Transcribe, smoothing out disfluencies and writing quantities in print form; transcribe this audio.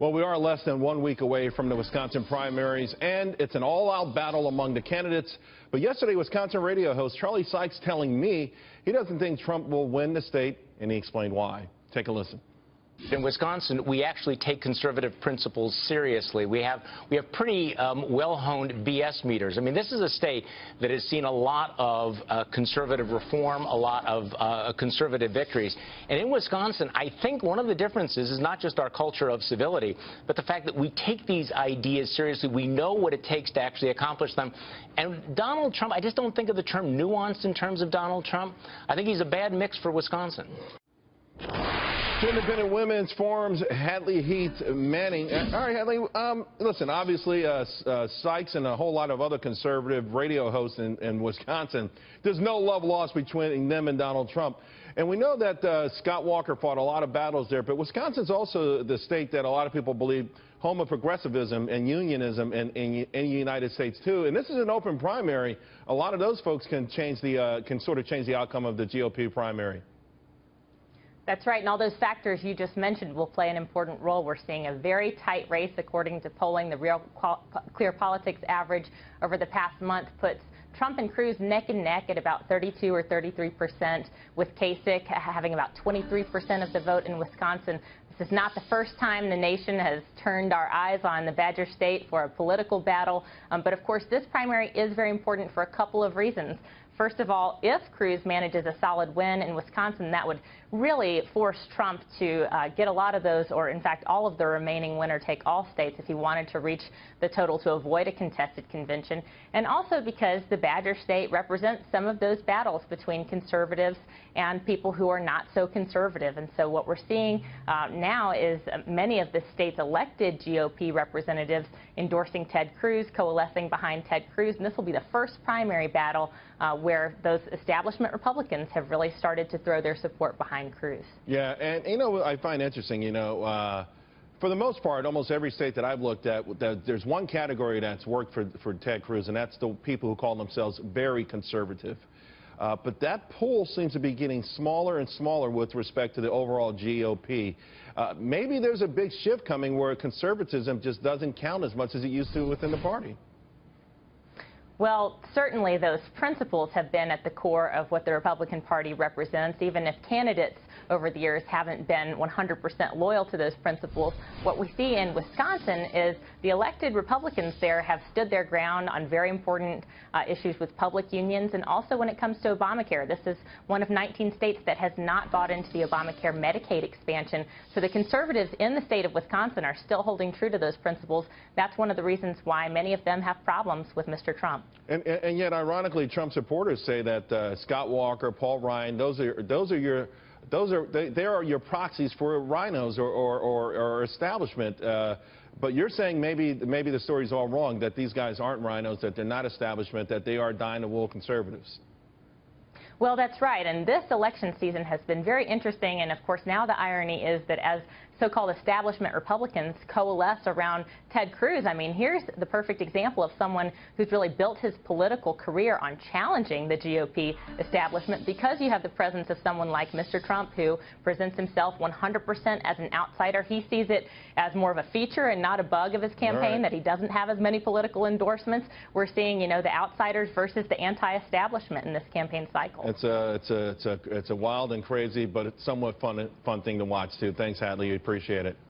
Well, we are less than 1 week away from the Wisconsin primaries, and it's an all-out battle among the candidates. But yesterday, Wisconsin radio host Charlie Sykes telling me he doesn't think Trump will win the state, and he explained why. Take a listen. In Wisconsin, we actually take conservative principles seriously. We have pretty well-honed BS meters. I mean, this is a state that has seen a lot of conservative reform, a lot of conservative victories. And in Wisconsin, I think one of the differences is not just our culture of civility, but the fact that we take these ideas seriously. We know what it takes to actually accomplish them. And Donald Trump, I just don't think of the term nuanced in terms of Donald Trump. I think he's a bad mix for Wisconsin. Independent Women's Forum's Hadley Heath Manning. All right, Hadley, listen, obviously Sykes and a whole lot of other conservative radio hosts in Wisconsin, there's no love lost between them and Donald Trump. And we know that Scott Walker fought a lot of battles there, but Wisconsin's also the state that a lot of people believe homo-progressivism and unionism in the United States, too. And this is an open primary. A lot of those folks can sort of change the outcome of the GOP primary. That's right, and all those factors you just mentioned will play an important role. We're seeing a very tight race according to polling. The Real Clear Politics average over the past month puts Trump and Cruz neck and neck at about 32 or 33%, with Kasich having about 23% of the vote in Wisconsin. This is not the first time the nation has turned our eyes on the Badger State for a political battle, but of course this primary is very important for a couple of reasons. First of all, if Cruz manages a solid win in Wisconsin, that would really force Trump to get a lot of those, or in fact all of the remaining winner-take-all states if he wanted to reach the total to avoid a contested convention. And also because the Badger State represents some of those battles between conservatives and people who are not so conservative. And so what we're seeing now is many of the state's elected GOP representatives endorsing Ted Cruz, coalescing behind Ted Cruz. And this will be the first primary battle where those establishment Republicans have really started to throw their support behind Cruz. Yeah, and you know what I find interesting, for the most part, almost every state that I've looked at, there's one category that's worked for Ted Cruz, and that's the people who call themselves very conservative. But that pool seems to be getting smaller and smaller with respect to the overall GOP. Maybe there's a big shift coming where conservatism just doesn't count as much as it used to within the party. Well, certainly those principles have been at the core of what the Republican Party represents, even if candidates over the years haven't been 100% loyal to those principles. What we see in Wisconsin is the elected Republicans there have stood their ground on very important issues with public unions, and also when it comes to Obamacare. This is one of 19 states that has not bought into the Obamacare Medicaid expansion. So the conservatives in the state of Wisconsin are still holding true to those principles. That's one of the reasons why many of them have problems with Mr. Trump. And yet, ironically, Trump supporters say that Scott Walker, Paul Ryan, they are your proxies for rhinos or establishment. But you're saying maybe the story's all wrong, that these guys aren't rhinos, that they're not establishment, that they are dyed-in-the-wool conservatives. Well, that's right, and this election season has been very interesting, and of course now the irony is that as so-called establishment Republicans coalesce around Ted Cruz, I mean, here's the perfect example of someone who's really built his political career on challenging the GOP establishment, because you have the presence of someone like Mr. Trump, who presents himself 100% as an outsider. He sees it as more of a feature and not a bug of his campaign, that he doesn't have as many political endorsements. We're seeing, the outsiders versus the anti-establishment in this campaign cycle. It's a wild and crazy, but it's somewhat fun thing to watch, too. Thanks, Hadley. We appreciate it.